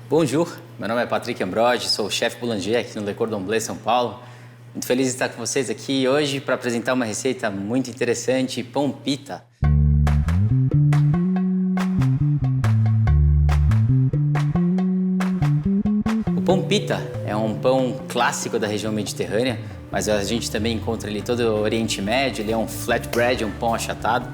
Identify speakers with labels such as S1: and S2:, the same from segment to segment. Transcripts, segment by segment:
S1: Bonjour, meu nome é Patrick Ambrogi, sou o chefe boulanger aqui no Le Cordon Bleu, São Paulo. Muito feliz de estar com vocês aqui hoje para apresentar uma receita muito interessante, pão pita. O pão pita é um pão clássico da região mediterrânea, mas a gente também encontra ele todo o Oriente Médio, ele é um flatbread, um pão achatado.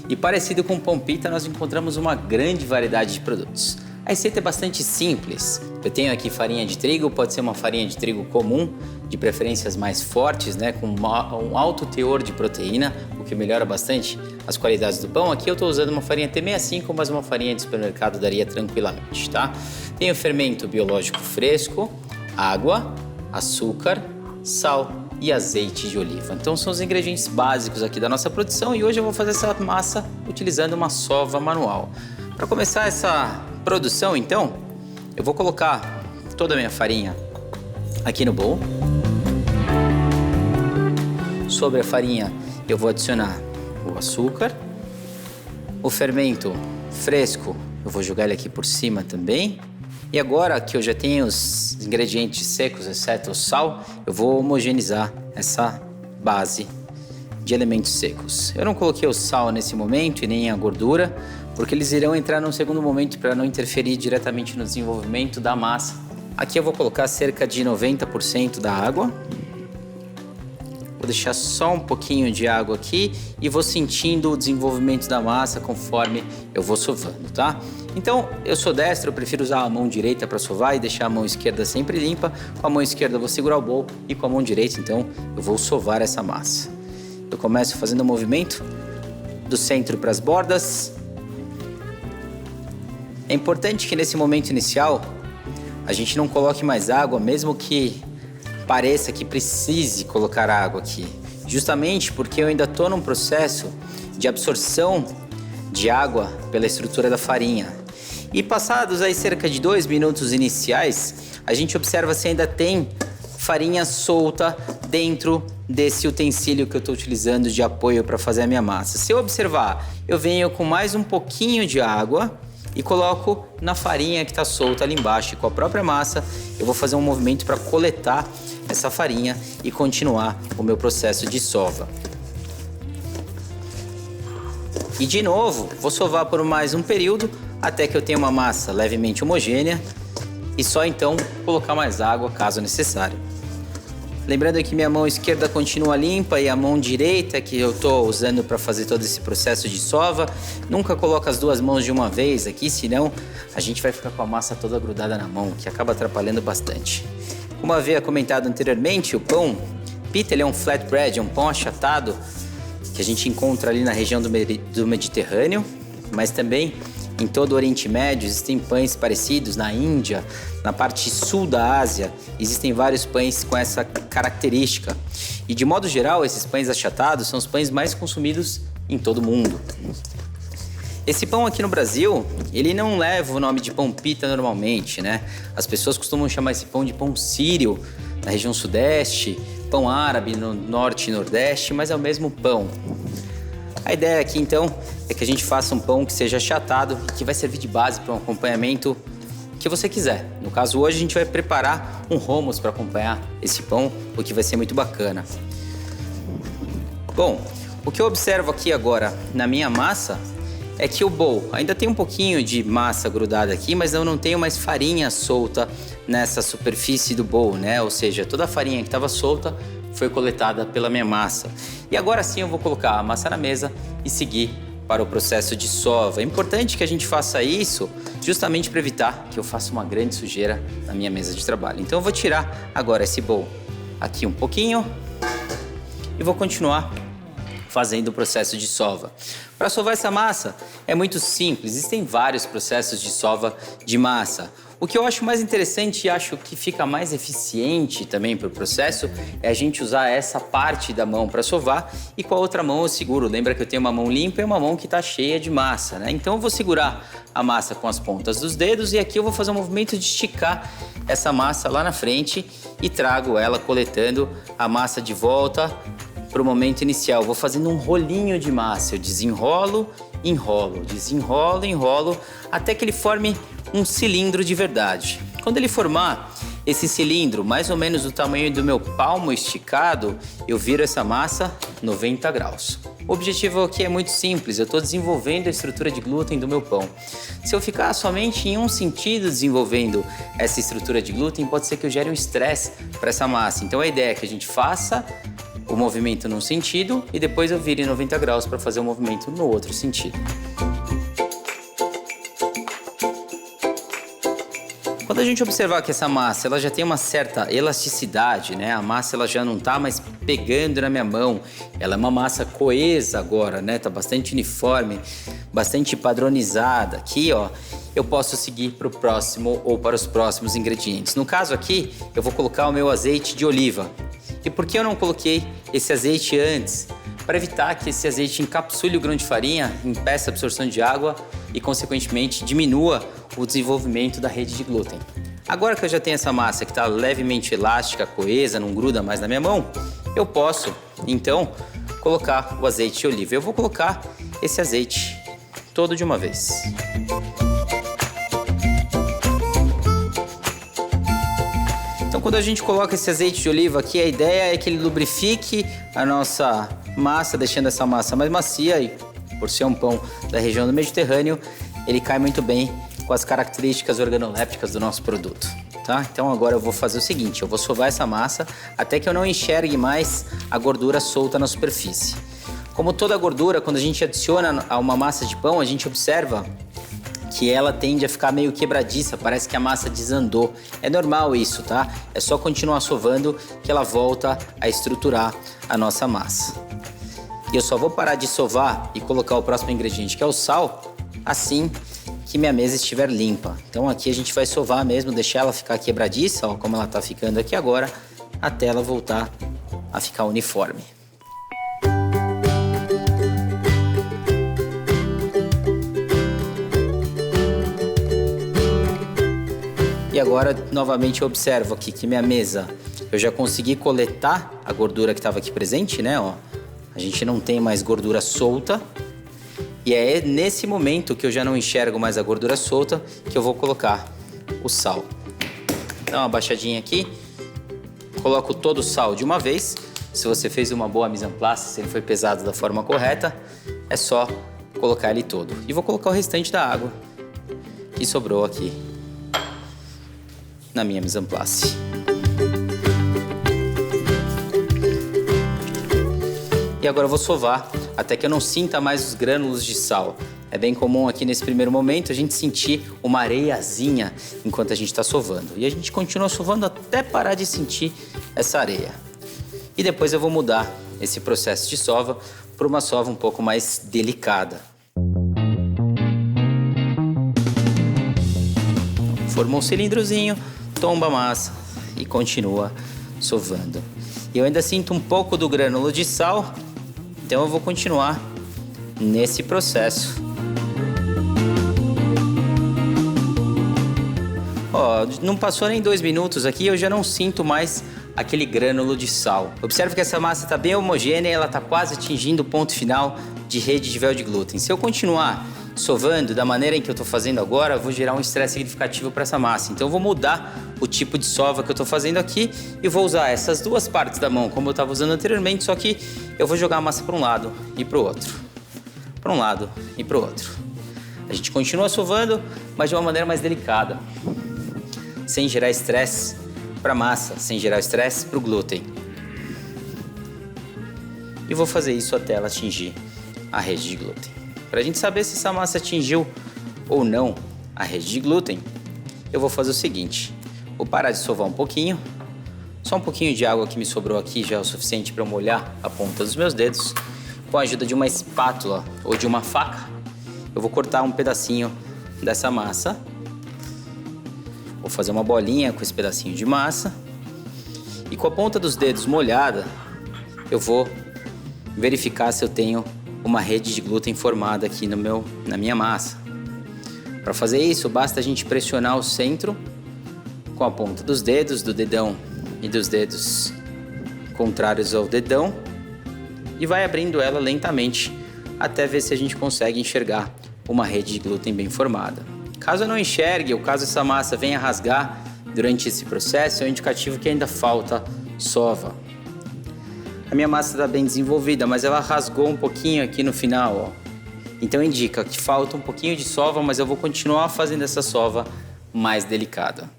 S1: E parecido com o pão pita, nós encontramos uma grande variedade de produtos. A receita é bastante simples. Eu tenho aqui farinha de trigo, pode ser uma farinha de trigo comum, de preferências mais fortes, né, com um alto teor de proteína, o que melhora bastante as qualidades do pão. Aqui eu estou usando uma farinha T65, mas uma farinha de supermercado daria tranquilamente, tá? Tenho fermento biológico fresco, água, açúcar, sal e azeite de oliva. Então são os ingredientes básicos aqui da nossa produção e hoje eu vou fazer essa massa utilizando uma sova manual. Para começar essa produção, então, eu vou colocar toda a minha farinha aqui no bowl. Sobre a farinha, eu vou adicionar o açúcar, o fermento fresco, eu vou jogar ele aqui por cima também. E agora que eu já tenho os ingredientes secos, exceto o sal, eu vou homogeneizar essa base de elementos secos. Eu não coloquei o sal nesse momento e nem a gordura, porque eles irão entrar num segundo momento para não interferir diretamente no desenvolvimento da massa. Aqui eu vou colocar cerca de 90% da água. Vou deixar só um pouquinho de água aqui e vou sentindo o desenvolvimento da massa conforme eu vou sovando, tá? Então, eu sou destro, eu prefiro usar a mão direita para sovar e deixar a mão esquerda sempre limpa. Com a mão esquerda eu vou segurar o bowl e com a mão direita, então, eu vou sovar essa massa. Eu começo fazendo o movimento do centro para as bordas. É importante que nesse momento inicial a gente não coloque mais água, mesmo que pareça que precise colocar água aqui. Justamente porque eu ainda estou num processo de absorção de água pela estrutura da farinha. E passados aí cerca de 2 minutos iniciais, a gente observa se ainda tem farinha solta dentro desse utensílio que eu estou utilizando de apoio para fazer a minha massa. Se eu observar, eu venho com mais um pouquinho de água e coloco na farinha que está solta ali embaixo. E com a própria massa, eu vou fazer um movimento para coletar essa farinha e continuar o meu processo de sova. E de novo, vou sovar por mais um período até que eu tenha uma massa levemente homogênea e só então colocar mais água caso necessário. Lembrando que minha mão esquerda continua limpa e a mão direita que eu estou usando para fazer todo esse processo de sova. Nunca coloca as duas mãos de uma vez aqui, senão a gente vai ficar com a massa toda grudada na mão, que acaba atrapalhando bastante. Como eu havia comentado anteriormente, o pão pita ele é um flatbread, é um pão achatado que a gente encontra ali na região do Mediterrâneo, mas também em todo o Oriente Médio existem pães parecidos, na Índia, na parte sul da Ásia, existem vários pães com essa característica. E de modo geral, esses pães achatados são os pães mais consumidos em todo o mundo. Esse pão aqui no Brasil, ele não leva o nome de pão pita normalmente, né? As pessoas costumam chamar esse pão de pão sírio na região sudeste, pão árabe no norte e nordeste, mas é o mesmo pão. A ideia aqui, então, é que a gente faça um pão que seja achatado e que vai servir de base para um acompanhamento que você quiser. No caso, hoje a gente vai preparar um hummus para acompanhar esse pão, o que vai ser muito bacana. Bom, o que eu observo aqui agora na minha massa é que o bowl ainda tem um pouquinho de massa grudada aqui, mas eu não tenho mais farinha solta nessa superfície do bowl, né? Ou seja, toda a farinha que estava solta foi coletada pela minha massa. E agora sim eu vou colocar a massa na mesa e seguir para o processo de sova. É importante que a gente faça isso justamente para evitar que eu faça uma grande sujeira na minha mesa de trabalho. Então eu vou tirar agora esse bowl aqui um pouquinho e vou continuar fazendo o processo de sova. Para sovar essa massa é muito simples, existem vários processos de sova de massa. O que eu acho mais interessante e acho que fica mais eficiente também para o processo é a gente usar essa parte da mão para sovar e com a outra mão eu seguro. Lembra que eu tenho uma mão limpa e uma mão que está cheia de massa, né? Então eu vou segurar a massa com as pontas dos dedos e aqui eu vou fazer um movimento de esticar essa massa lá na frente e trago ela coletando a massa de volta para o momento inicial. Eu vou fazendo um rolinho de massa, eu desenrolo, enrolo, desenrolo, enrolo, até que ele forme um cilindro de verdade. Quando ele formar esse cilindro, mais ou menos do tamanho do meu palmo esticado, eu viro essa massa 90 graus. O objetivo aqui é muito simples, eu estou desenvolvendo a estrutura de glúten do meu pão. Se eu ficar somente em um sentido desenvolvendo essa estrutura de glúten, pode ser que eu gere um estresse para essa massa. Então a ideia é que a gente faça o movimento num sentido e depois eu vire 90 graus para fazer o movimento no outro sentido. Quando a gente observar que essa massa ela já tem uma certa elasticidade, né? A massa ela já não está mais pegando na minha mão, ela é uma massa coesa agora, né? Tá bastante uniforme, bastante padronizada. Aqui, ó, eu posso seguir para o próximo ou para os próximos ingredientes. No caso aqui, eu vou colocar o meu azeite de oliva. E por que eu não coloquei esse azeite antes? Para evitar que esse azeite encapsule o grão de farinha, impeça a absorção de água e, consequentemente, diminua o desenvolvimento da rede de glúten. Agora que eu já tenho essa massa que está levemente elástica, coesa, não gruda mais na minha mão, eu posso, então, colocar o azeite de oliva. Eu vou colocar esse azeite todo de uma vez. Então, quando a gente coloca esse azeite de oliva aqui, a ideia é que ele lubrifique a nossa massa, deixando essa massa mais macia e, por ser um pão da região do Mediterrâneo, ele cai muito bem com as características organolépticas do nosso produto, tá? Então agora eu vou fazer o seguinte, eu vou sovar essa massa até que eu não enxergue mais a gordura solta na superfície. Como toda gordura, quando a gente adiciona a uma massa de pão, a gente observa que ela tende a ficar meio quebradiça, parece que a massa desandou. É normal isso, tá? É só continuar sovando que ela volta a estruturar a nossa massa. E eu só vou parar de sovar e colocar o próximo ingrediente, que é o sal, assim que minha mesa estiver limpa. Então aqui a gente vai sovar mesmo, deixar ela ficar quebradiça, ó, como ela tá ficando aqui agora, até ela voltar a ficar uniforme. E agora, novamente, eu observo aqui que minha mesa, eu já consegui coletar a gordura que estava aqui presente, né? Ó, a gente não tem mais gordura solta. E é nesse momento que eu já não enxergo mais a gordura solta que eu vou colocar o sal. Dá uma baixadinha aqui, coloco todo o sal de uma vez. Se você fez uma boa mise en place, se ele foi pesado da forma correta, é só colocar ele todo. E vou colocar o restante da água que sobrou aqui na minha mise en place. E agora eu vou sovar até que eu não sinta mais os grânulos de sal. É bem comum aqui nesse primeiro momento a gente sentir uma areiazinha enquanto a gente está sovando. E a gente continua sovando até parar de sentir essa areia. E depois eu vou mudar esse processo de sova para uma sova um pouco mais delicada. Formou um cilindrozinho, tomba a massa e continua sovando. E eu ainda sinto um pouco do grânulo de sal, então eu vou continuar nesse processo. Ó, não passou nem 2 minutos aqui, eu já não sinto mais aquele grânulo de sal. Observe que essa massa está bem homogênea e ela está quase atingindo o ponto final de rede de véu de glúten. Se eu continuar sovando da maneira em que eu estou fazendo agora, eu vou gerar um estresse significativo para essa massa. Então eu vou mudar o tipo de sova que eu estou fazendo aqui e vou usar essas duas partes da mão como eu estava usando anteriormente, só que eu vou jogar a massa para um lado e para o outro. Para um lado e para o outro. A gente continua sovando, mas de uma maneira mais delicada, sem gerar estresse para a massa, sem gerar estresse para o glúten. E vou fazer isso até ela atingir a rede de glúten. Para a gente saber se essa massa atingiu ou não a rede de glúten, eu vou fazer o seguinte. Vou parar de sovar um pouquinho. Só um pouquinho de água que me sobrou aqui já é o suficiente para eu molhar a ponta dos meus dedos. Com a ajuda de uma espátula ou de uma faca, eu vou cortar um pedacinho dessa massa. Vou fazer uma bolinha com esse pedacinho de massa. E com a ponta dos dedos molhada, eu vou verificar se eu tenho uma rede de glúten formada aqui na minha massa. Para fazer isso, basta a gente pressionar o centro com a ponta dos dedos, do dedão e dos dedos contrários ao dedão e vai abrindo ela lentamente até ver se a gente consegue enxergar uma rede de glúten bem formada. Caso eu não enxergue ou caso essa massa venha rasgar durante esse processo, é um indicativo que ainda falta sova. A minha massa está bem desenvolvida, mas ela rasgou um pouquinho aqui no final, ó. Então indica que falta um pouquinho de sova, mas eu vou continuar fazendo essa sova mais delicada.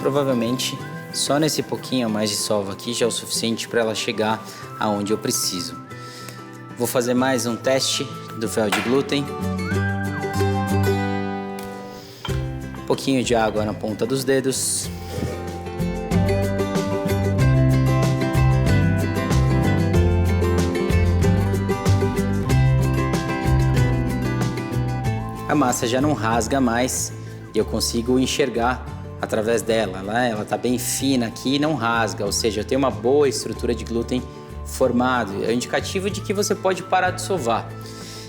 S1: Provavelmente só nesse pouquinho a mais de sova aqui já é o suficiente para ela chegar aonde eu preciso. Vou fazer mais um teste do fel de glúten. Um pouquinho de água na ponta dos dedos. A massa já não rasga mais e eu consigo enxergar através dela. Ela tá bem fina aqui e não rasga, ou seja, eu tenho uma boa estrutura de glúten formado. É um indicativo de que você pode parar de sovar.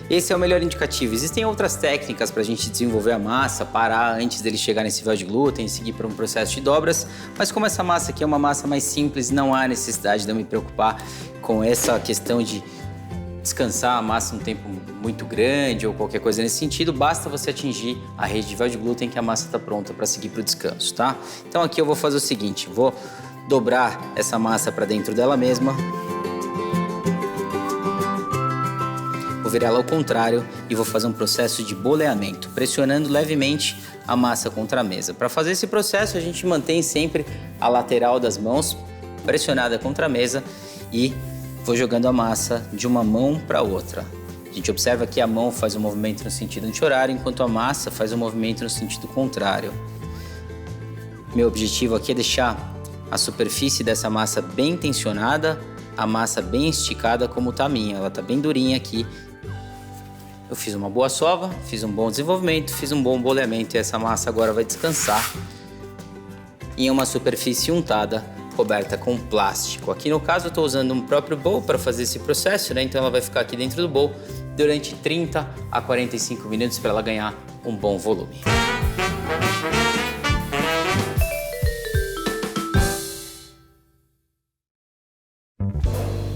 S1: Esse é o melhor indicativo. Existem outras técnicas para a gente desenvolver a massa, parar antes dele chegar nesse véu de glúten, seguir para um processo de dobras, mas como essa massa aqui é uma massa mais simples, não há necessidade de eu me preocupar com essa questão de descansar a massa um tempo muito grande ou qualquer coisa nesse sentido, basta você atingir a rede de véu de glúten que a massa está pronta para seguir para o descanso, tá? Então aqui eu vou fazer o seguinte, vou dobrar essa massa para dentro dela mesma, vou virar ela ao contrário e vou fazer um processo de boleamento, pressionando levemente a massa contra a mesa. Para fazer esse processo a gente mantém sempre a lateral das mãos pressionada contra a mesa e vou jogando a massa de uma mão para outra. A gente observa que a mão faz um movimento no sentido anti-horário, enquanto a massa faz um movimento no sentido contrário. Meu objetivo aqui é deixar a superfície dessa massa bem tensionada, a massa bem esticada como está a minha. Ela está bem durinha aqui. Eu fiz uma boa sova, fiz um bom desenvolvimento, fiz um bom boleamento e essa massa agora vai descansar em uma superfície untada, coberta com plástico. Aqui no caso eu estou usando um próprio bowl para fazer esse processo, né? Então ela vai ficar aqui dentro do bowl durante 30 a 45 minutos para ela ganhar um bom volume.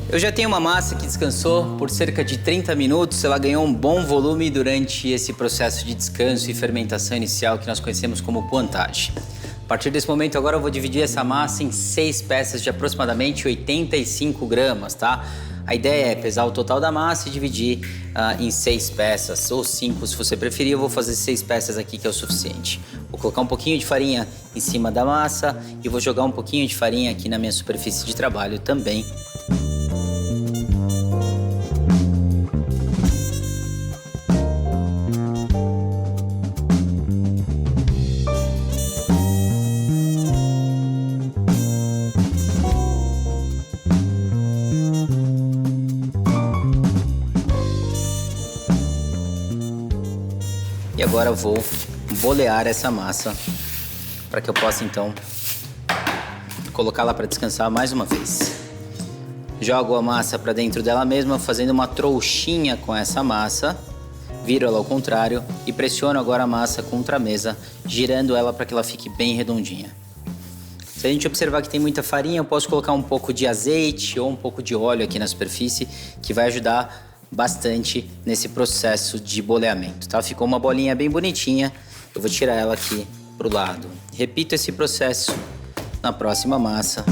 S1: Eu já tenho uma massa que descansou por cerca de 30 minutos, ela ganhou um bom volume durante esse processo de descanso e fermentação inicial que nós conhecemos como pointage. A partir desse momento agora eu vou dividir essa massa em 6 peças de aproximadamente 85 gramas, tá? A ideia é pesar o total da massa e dividir em 6 peças, ou 5 se você preferir. Eu vou fazer 6 peças aqui que é o suficiente. Vou colocar um pouquinho de farinha em cima da massa e vou jogar um pouquinho de farinha aqui na minha superfície de trabalho também. E agora eu vou bolear essa massa para que eu possa então colocá-la para descansar mais uma vez. Jogo a massa para dentro dela mesma, fazendo uma trouxinha com essa massa, viro ela ao contrário e pressiono agora a massa contra a mesa, girando ela para que ela fique bem redondinha. Se a gente observar que tem muita farinha, eu posso colocar um pouco de azeite ou um pouco de óleo aqui na superfície, que vai ajudar bastante nesse processo de boleamento, tá? Ficou uma bolinha bem bonitinha, eu vou tirar ela aqui pro lado. Repito esse processo na próxima massa.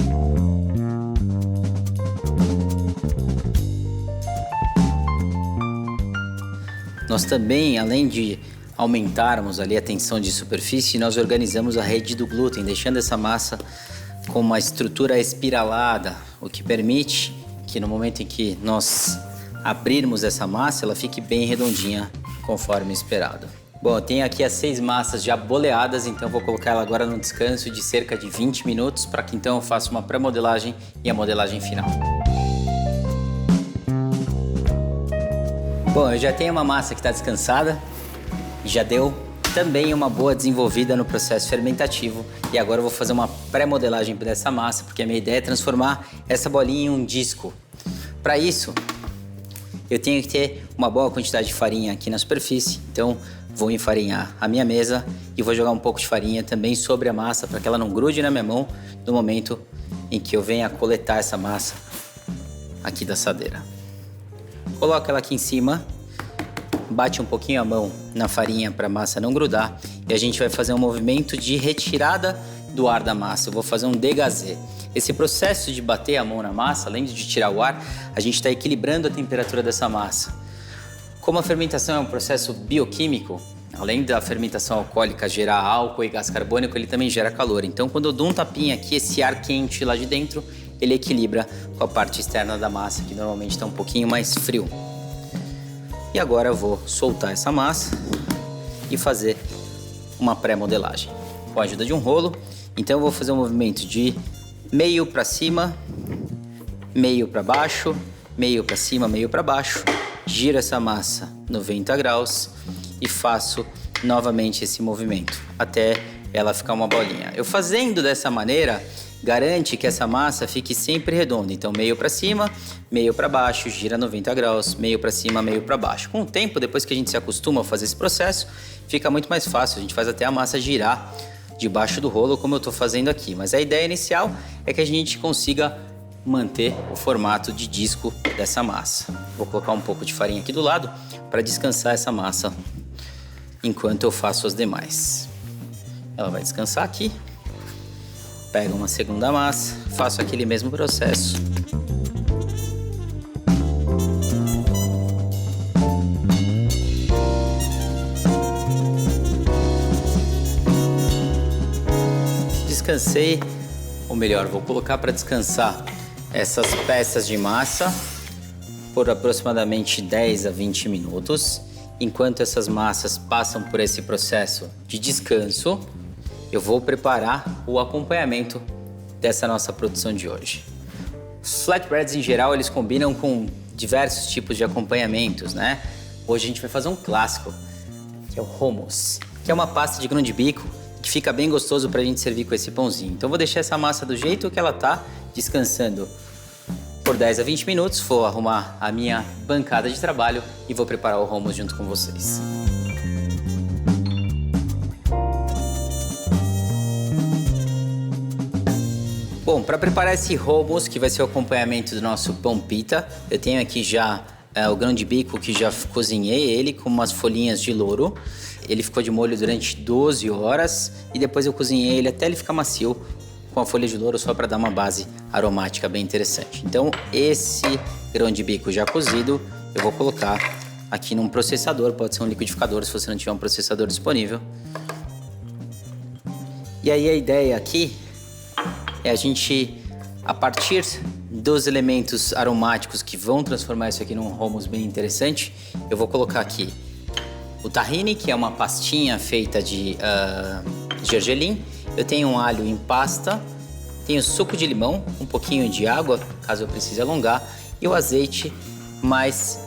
S1: Nós também, além de aumentarmos ali a tensão de superfície, nós organizamos a rede do glúten, deixando essa massa com uma estrutura espiralada, o que permite que no momento em que nós abrirmos essa massa, ela fique bem redondinha, conforme esperado. Bom, eu tenho aqui as 6 massas já boleadas, então vou colocar ela agora num descanso de cerca de 20 minutos, para que então eu faça uma pré-modelagem e a modelagem final. Bom, eu já tenho uma massa que está descansada, já deu também uma boa desenvolvida no processo fermentativo, e agora eu vou fazer uma pré-modelagem dessa massa, porque a minha ideia é transformar essa bolinha em um disco. Para isso, eu tenho que ter uma boa quantidade de farinha aqui na superfície, então vou enfarinhar a minha mesa e vou jogar um pouco de farinha também sobre a massa para que ela não grude na minha mão no momento em que eu venha coletar essa massa aqui da assadeira. Coloca ela aqui em cima, bate um pouquinho a mão na farinha para a massa não grudar e a gente vai fazer um movimento de retirada do ar da massa. Eu vou fazer um dégazé. Esse processo de bater a mão na massa, além de tirar o ar, a gente está equilibrando a temperatura dessa massa. Como a fermentação é um processo bioquímico, além da fermentação alcoólica gerar álcool e gás carbônico, ele também gera calor. Então, quando eu dou um tapinha aqui, esse ar quente lá de dentro, ele equilibra com a parte externa da massa, que normalmente está um pouquinho mais frio. E agora eu vou soltar essa massa e fazer uma pré-modelagem. Com a ajuda de um rolo, então eu vou fazer um movimento de meio para cima, meio para baixo, meio para cima, meio para baixo. Giro essa massa 90 graus e faço novamente esse movimento até ela ficar uma bolinha. Eu fazendo dessa maneira, garante que essa massa fique sempre redonda. Então meio para cima, meio para baixo, gira 90 graus, meio para cima, meio para baixo. Com o tempo, depois que a gente se acostuma a fazer esse processo, fica muito mais fácil. A gente faz até a massa girar debaixo do rolo, como eu estou fazendo aqui. Mas a ideia inicial é que a gente consiga manter o formato de disco dessa massa. Vou colocar um pouco de farinha aqui do lado para descansar essa massa enquanto eu faço as demais. Ela vai descansar aqui. Pego uma segunda massa, faço aquele mesmo processo. Descansei, ou melhor, vou colocar para descansar essas peças de massa por aproximadamente 10 a 20 minutos. Enquanto essas massas passam por esse processo de descanso, eu vou preparar o acompanhamento dessa nossa produção de hoje. Os flatbreads, em geral, eles combinam com diversos tipos de acompanhamentos, né? Hoje a gente vai fazer um clássico, que é o hummus, que é uma pasta de grão de bico que fica bem gostoso pra gente servir com esse pãozinho. Então eu vou deixar essa massa do jeito que ela tá, descansando por 10 a 20 minutos, vou arrumar a minha bancada de trabalho e vou preparar o hummus junto com vocês. Bom, para preparar esse hummus, que vai ser o acompanhamento do nosso pão pita, eu tenho aqui já o grão de bico que já cozinhei ele com umas folhinhas de louro. Ele ficou de molho durante 12 horas e depois eu cozinhei ele até ele ficar macio com a folha de louro só para dar uma base aromática bem interessante. Então esse grão de bico já cozido eu vou colocar aqui num processador, pode ser um liquidificador se você não tiver um processador disponível. E aí a ideia aqui é a gente, a partir dos elementos aromáticos que vão transformar isso aqui num hummus bem interessante, eu vou colocar aqui o tahine, que é uma pastinha feita de gergelim. Eu tenho um alho em pasta, tenho suco de limão, um pouquinho de água, caso eu precise alongar, e o azeite, mais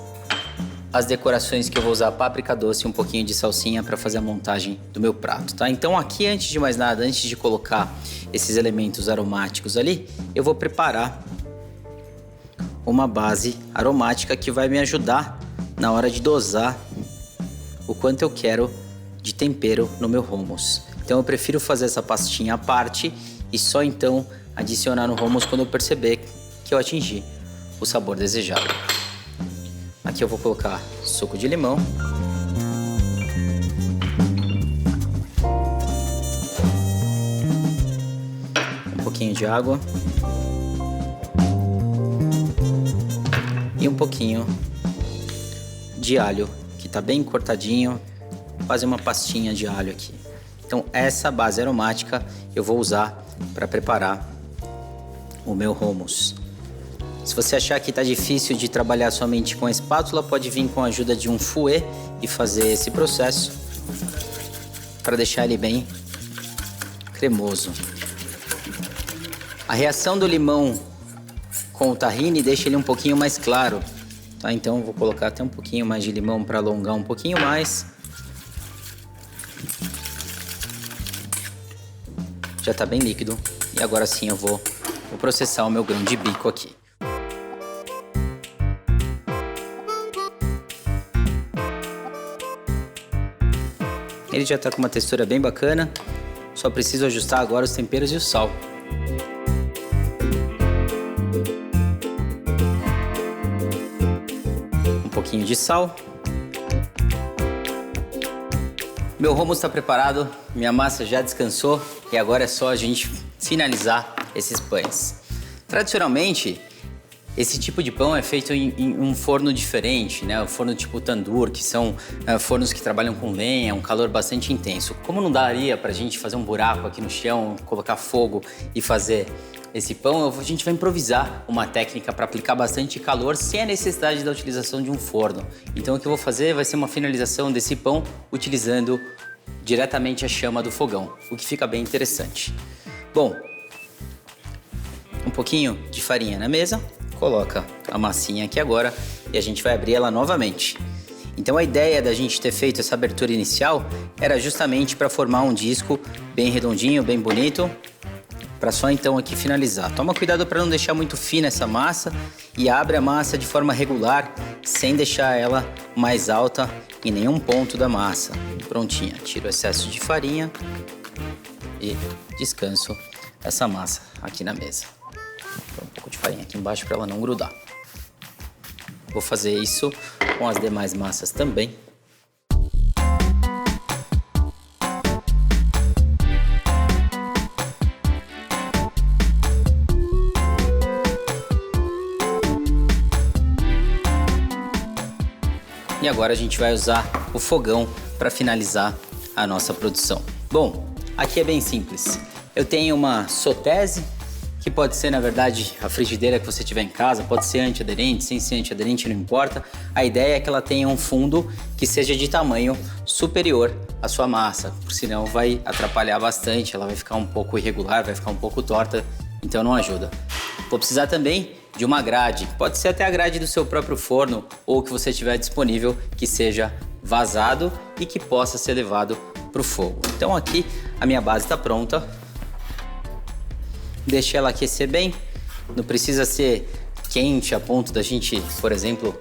S1: as decorações que eu vou usar, páprica doce e um pouquinho de salsinha para fazer a montagem do meu prato, tá? Então aqui, antes de mais nada, antes de colocar esses elementos aromáticos ali, eu vou preparar uma base aromática que vai me ajudar na hora de dosar o quanto eu quero de tempero no meu hummus. Então eu prefiro fazer essa pastinha à parte e só então adicionar no hummus quando eu perceber que eu atingi o sabor desejado. Aqui eu vou colocar suco de limão. Um pouquinho de água. E um pouquinho de alho, que está bem cortadinho, quase uma pastinha de alho aqui. Então essa base aromática eu vou usar para preparar o meu hummus. Se você achar que está difícil de trabalhar somente com a espátula, pode vir com a ajuda de um fouet e fazer esse processo para deixar ele bem cremoso. A reação do limão com o tahine deixa ele um pouquinho mais claro, tá? Então eu vou colocar até um pouquinho mais de limão para alongar um pouquinho mais. Já está bem líquido e agora sim eu vou processar o meu grão de bico aqui. Ele já está com uma textura bem bacana, só preciso ajustar agora os temperos e o sal. pouquinho de sal. Meu hummus está preparado, minha massa já descansou e agora é só a gente finalizar esses pães. Tradicionalmente, esse tipo de pão é feito em um forno diferente, né? O forno tipo tandoor, que são fornos que trabalham com lenha, um calor bastante intenso. Como não daria pra gente fazer um buraco aqui no chão, colocar fogo e fazer esse pão, a gente vai improvisar uma técnica para aplicar bastante calor sem a necessidade da utilização de um forno. Então o que eu vou fazer vai ser uma finalização desse pão utilizando diretamente a chama do fogão, o que fica bem interessante. Bom, um pouquinho de farinha na mesa, coloca a massinha aqui agora e a gente vai abrir ela novamente. Então a ideia da gente ter feito essa abertura inicial era justamente para formar um disco bem redondinho, bem bonito, para só então aqui finalizar. Toma cuidado para não deixar muito fina essa massa e abre a massa de forma regular, sem deixar ela mais alta em nenhum ponto da massa. Prontinha, tiro o excesso de farinha e descanso essa massa aqui na mesa. Um pouco de farinha aqui embaixo para ela não grudar. Vou fazer isso com as demais massas também. E agora a gente vai usar o fogão para finalizar a nossa produção. Bom, aqui é bem simples. Eu tenho uma Sotese, que pode ser, na verdade, a frigideira que você tiver em casa, pode ser antiaderente, sem ser antiaderente, não importa. A ideia é que ela tenha um fundo que seja de tamanho superior à sua massa, porque senão vai atrapalhar bastante, ela vai ficar um pouco irregular, vai ficar um pouco torta, então não ajuda. Vou precisar também de uma grade, pode ser até a grade do seu próprio forno ou que você tiver disponível, que seja vazado e que possa ser levado para o fogo. Então aqui a minha base está pronta. Deixe ela aquecer bem, não precisa ser quente a ponto da gente, por exemplo,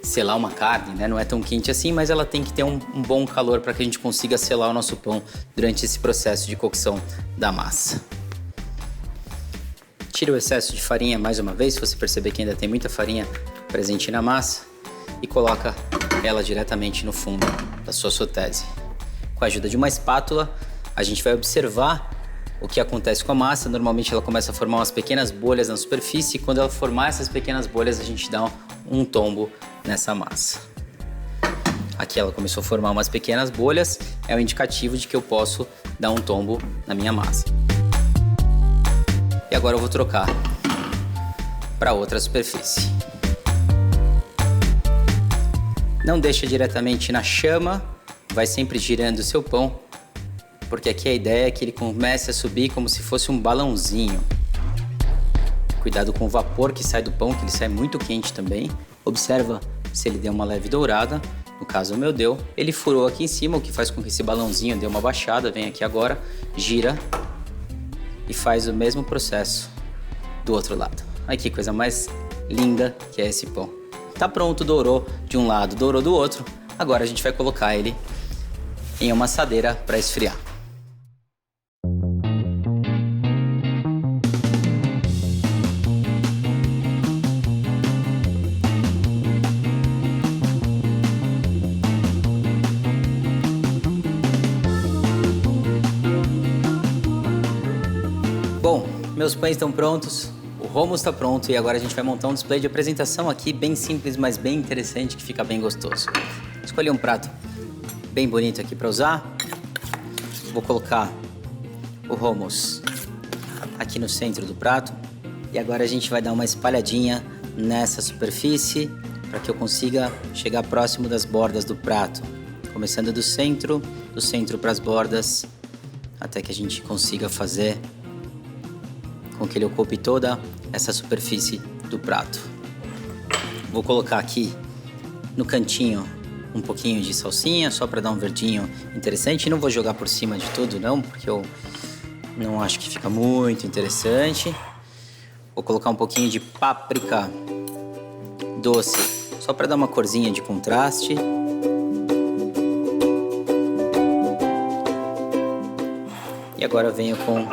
S1: selar uma carne, né? Não é tão quente assim, mas ela tem que ter um bom calor para que a gente consiga selar o nosso pão durante esse processo de cocção da massa. Tira o excesso de farinha mais uma vez, se você perceber que ainda tem muita farinha presente na massa, e coloca ela diretamente no fundo da sua Sotese. Com a ajuda de uma espátula, a gente vai observar o que acontece com a massa. Normalmente ela começa a formar umas pequenas bolhas na superfície e quando ela formar essas pequenas bolhas a gente dá um tombo nessa massa. Aqui ela começou a formar umas pequenas bolhas, é um indicativo de que eu posso dar um tombo na minha massa. E agora eu vou trocar para outra superfície. Não deixa diretamente na chama, vai sempre girando o seu pão, porque aqui a ideia é que ele comece a subir como se fosse um balãozinho. Cuidado com o vapor que sai do pão, que ele sai muito quente também. Observa se ele deu uma leve dourada, no caso o meu deu. Ele furou aqui em cima, o que faz com que esse balãozinho dê uma baixada. Vem aqui agora, gira e faz o mesmo processo do outro lado. Olha que coisa mais linda que é esse pão. Tá pronto, dourou de um lado, dourou do outro. Agora a gente vai colocar ele em uma assadeira para esfriar. Bom, meus pães estão prontos, o hummus está pronto e agora a gente vai montar um display de apresentação aqui bem simples, mas bem interessante, que fica bem gostoso. Escolhi um prato bem bonito aqui para usar. Vou colocar o hummus aqui no centro do prato e agora a gente vai dar uma espalhadinha nessa superfície para que eu consiga chegar próximo das bordas do prato, começando do centro para as bordas, até que a gente consiga fazer com que ele ocupe toda essa superfície do prato. Vou colocar aqui no cantinho um pouquinho de salsinha, só para dar um verdinho interessante. Não vou jogar por cima de tudo não, porque eu não acho que fica muito interessante. Vou colocar um pouquinho de páprica doce, só para dar uma corzinha de contraste. E agora eu venho com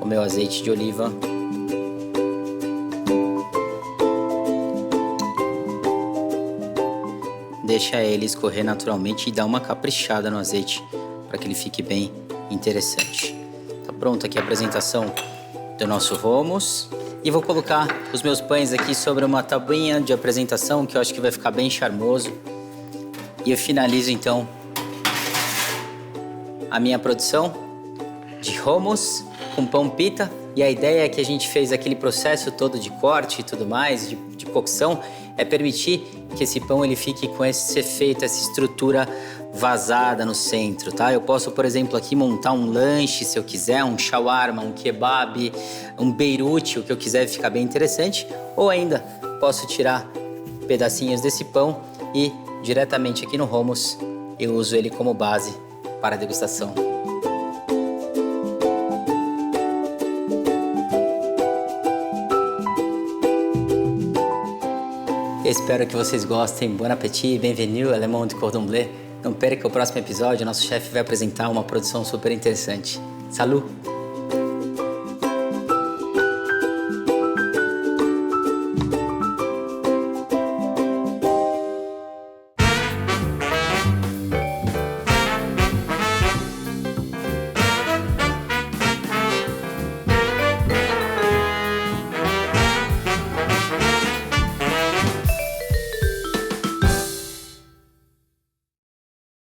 S1: o meu azeite de oliva. deixa ele escorrer naturalmente e dá uma caprichada no azeite para que ele fique bem interessante. Tá pronto aqui a apresentação do nosso hummus. E vou colocar os meus pães aqui sobre uma tabuinha de apresentação que eu acho que vai ficar bem charmoso. E eu finalizo então a minha produção de hummus com pão pita. E a ideia é que a gente fez aquele processo todo de corte e tudo mais, de cocção, é permitir que esse pão ele fique com esse efeito, essa estrutura vazada no centro, tá? Eu posso, por exemplo, aqui montar um lanche, se eu quiser, um shawarma, um kebab, um beirute, o que eu quiser, ficar bem interessante. Ou ainda, posso tirar pedacinhos desse pão e diretamente aqui no hummus, eu uso ele como base para a degustação. Espero que vocês gostem. Bon appétit, bienvenue à Le Monde Cordon Bleu. Não perca o próximo episódio, nosso chefe vai apresentar uma produção super interessante. Salut!